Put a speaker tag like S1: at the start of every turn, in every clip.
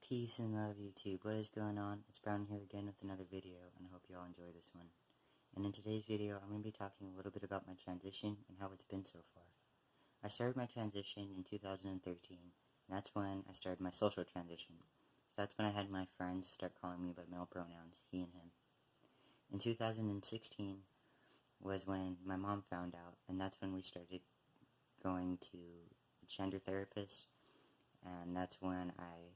S1: Peace and love, YouTube. What is going on? It's Brown here again with another video, and I hope you all enjoy this one. And in today's video, I'm going to be talking a little bit about my transition and how it's been so far. I started my transition in 2013, and that's when I started my social transition. So that's when I had my friends start calling me by male pronouns, he and him. In 2016 was when my mom found out, and that's when we started going to a gender therapist, and that's when I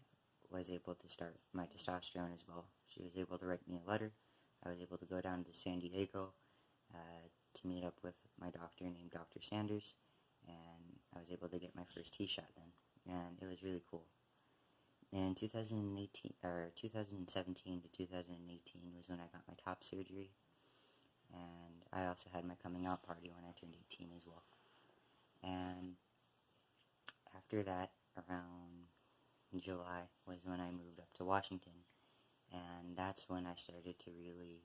S1: was able to start my testosterone as well. She was able to write me a letter. I was able to go down to San Diego to meet up with my doctor named Dr. Sanders, and I was able to get my first T-shot then, and it was really cool. In 2017 to 2018 was when I got my top surgery, and I also had my coming out party when I turned 18 as well. And after that, around July was when I moved up to Washington, and that's when I started to really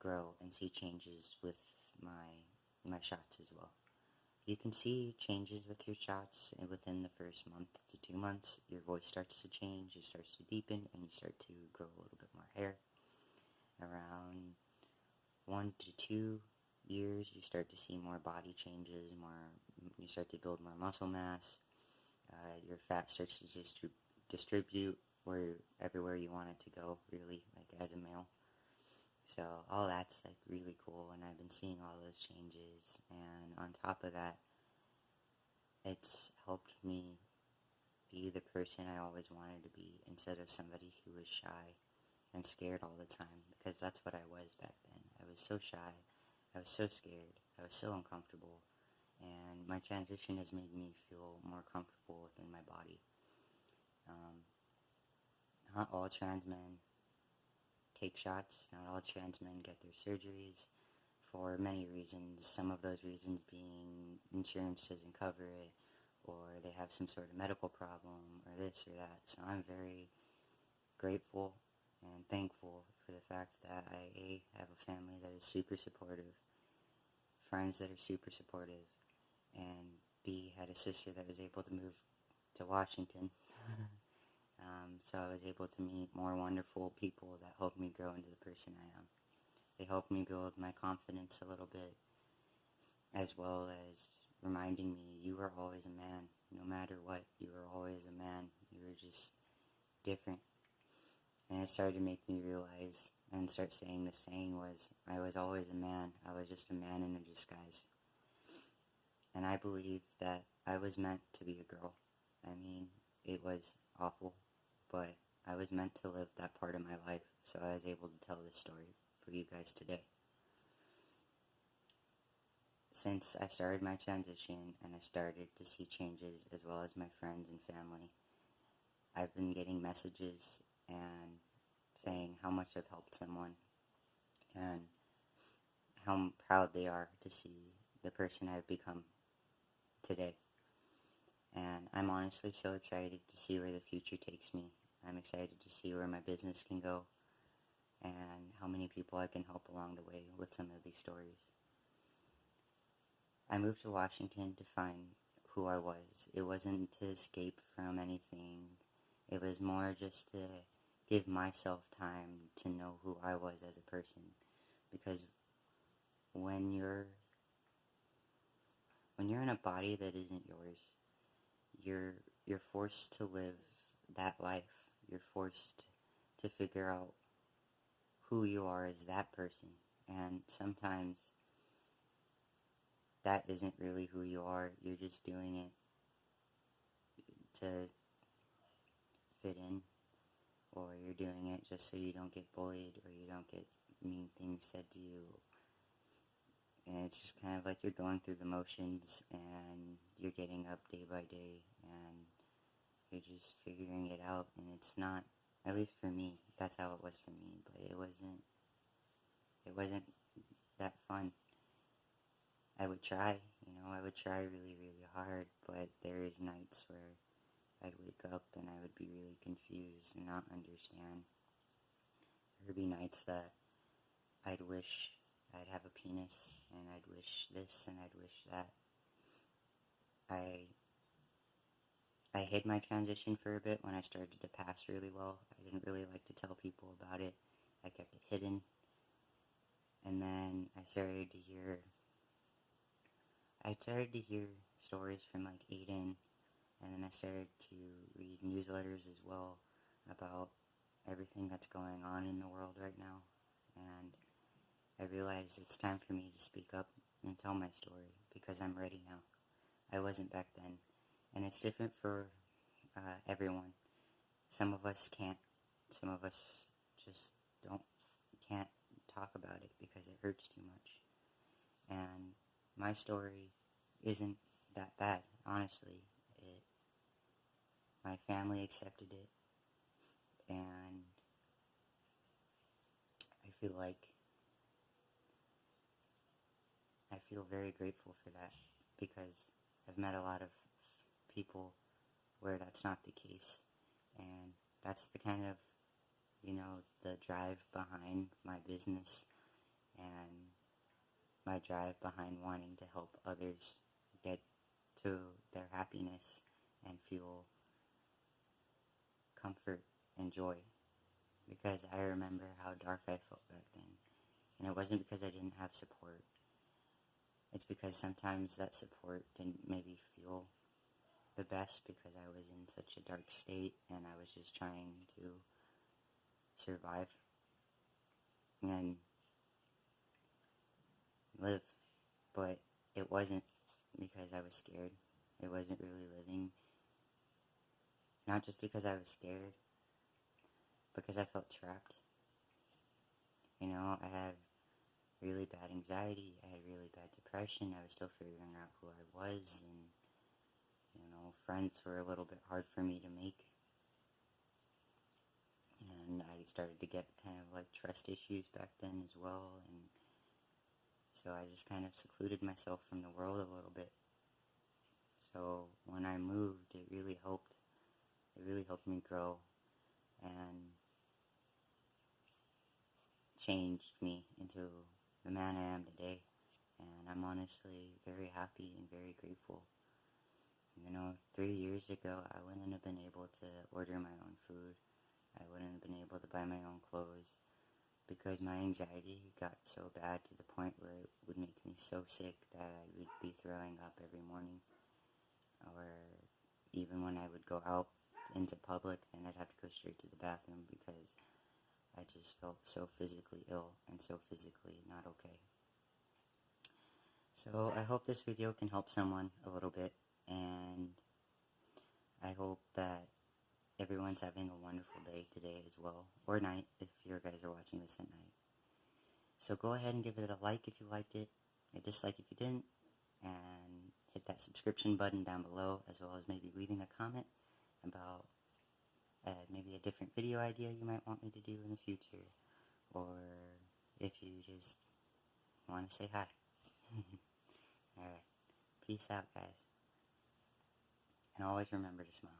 S1: grow and see changes with my shots as well. You can see changes with your shots within the first month to 2 months. Your voice starts to change, it starts to deepen, and you start to grow a little bit more hair. Around 1 to 2 years, you start to see more body changes, you start to build more muscle mass. Your fat starts to distribute everywhere you want it to go, really, like as a male. So all that's like really cool, and I've been seeing all those changes, and on top of that, it's helped me be the person I always wanted to be, instead of somebody who was shy and scared all the time, because that's what I was back then. I was so shy, I was so scared, I was so uncomfortable, and my transition has made me feel more comfortable within my body. Not all trans men take shots, not all trans men get their surgeries, for many reasons. Some of those reasons being insurance doesn't cover it, or they have some sort of medical problem, or this or that. So I'm very grateful and thankful for the fact that I have a family that is super supportive, friends that are super supportive, and B, had a sister that was able to move to Washington. So I was able to meet more wonderful people that helped me grow into the person I am. They helped me build my confidence a little bit, as well as reminding me, you are always a man. No matter what, you are always a man. You are just different. And it started to make me realize and start saying the saying was, I was always a man. I was just a man in a disguise. And I believe that I was meant to be a girl. I mean, it was awful, but I was meant to live that part of my life, so I was able to tell this story for you guys today. Since I started my transition and I started to see changes, as well as my friends and family, I've been getting messages and saying how much I've helped someone and how proud they are to see the person I've become today. And I'm honestly so excited to see where the future takes me. I'm excited to see where my business can go and how many people I can help along the way with some of these stories. I moved to Washington to find who I was. It wasn't to escape from anything. It was more just to give myself time to know who I was as a person. Because when you're in a body that isn't yours, you're forced to live that life. You're forced to figure out who you are as that person. And sometimes that isn't really who you are. You're just doing it to fit in, or you're doing it just so you don't get bullied, or you don't get mean things said to you. And it's just kind of like you're going through the motions, and you're getting up day by day, and you're just figuring it out. And it's not, at least for me, that's how it was for me, but it wasn't that fun. I would try, I would try really, really hard, but there is nights where I'd wake up and I would be really confused and not understand. There would be nights that I'd wish I'd have a penis, and I'd wish this, and I'd wish that. I hid my transition for a bit when I started to pass really well. I didn't really like to tell people about it. I kept it hidden. And then I started to hear stories from like Aiden, and then I started to read newsletters as well about everything that's going on in the world right now. And I realized it's time for me to speak up and tell my story because I'm ready now. I wasn't back then. And it's different for everyone. Some of us can't. Some of us just can't talk about it because it hurts too much. And my story isn't that bad, honestly. My family accepted it, and I feel very grateful for that because I've met a lot of people where that's not the case, and that's the kind of, the drive behind my business and my drive behind wanting to help others get to their happiness and feel comfort and joy, because I remember how dark I felt back then, and it wasn't because I didn't have support. It's because sometimes that support didn't maybe feel the best because I was in such a dark state and I was just trying to survive and live. But it wasn't because I was scared. It wasn't really living. Not just because I was scared, because I felt trapped. I had really bad anxiety. I had really bad depression. I was still figuring out who I was, and friends were a little bit hard for me to make. And I started to get kind of like trust issues back then as well, and so I just kind of secluded myself from the world a little bit. So when I moved, it really helped. It really helped me grow and changed me into the man I am today. And I'm honestly very happy and very grateful. 3 years ago, I wouldn't have been able to order my own food. I wouldn't have been able to buy my own clothes because my anxiety got so bad to the point where it would make me so sick that I would be throwing up every morning. Or even when I would go out into public, then I'd have to go straight to the bathroom because I just felt so physically ill and so physically not okay. So I hope this video can help someone a little bit, and I hope that everyone's having a wonderful day today as well, or night if you guys are watching this at night. So go ahead and give it a like if you liked it, a dislike if you didn't, and hit that subscription button down below, as well as maybe leaving a comment about maybe a different video idea you might want me to do in the future, or if you just want to say hi. Alright, peace out guys, and always remember to smile.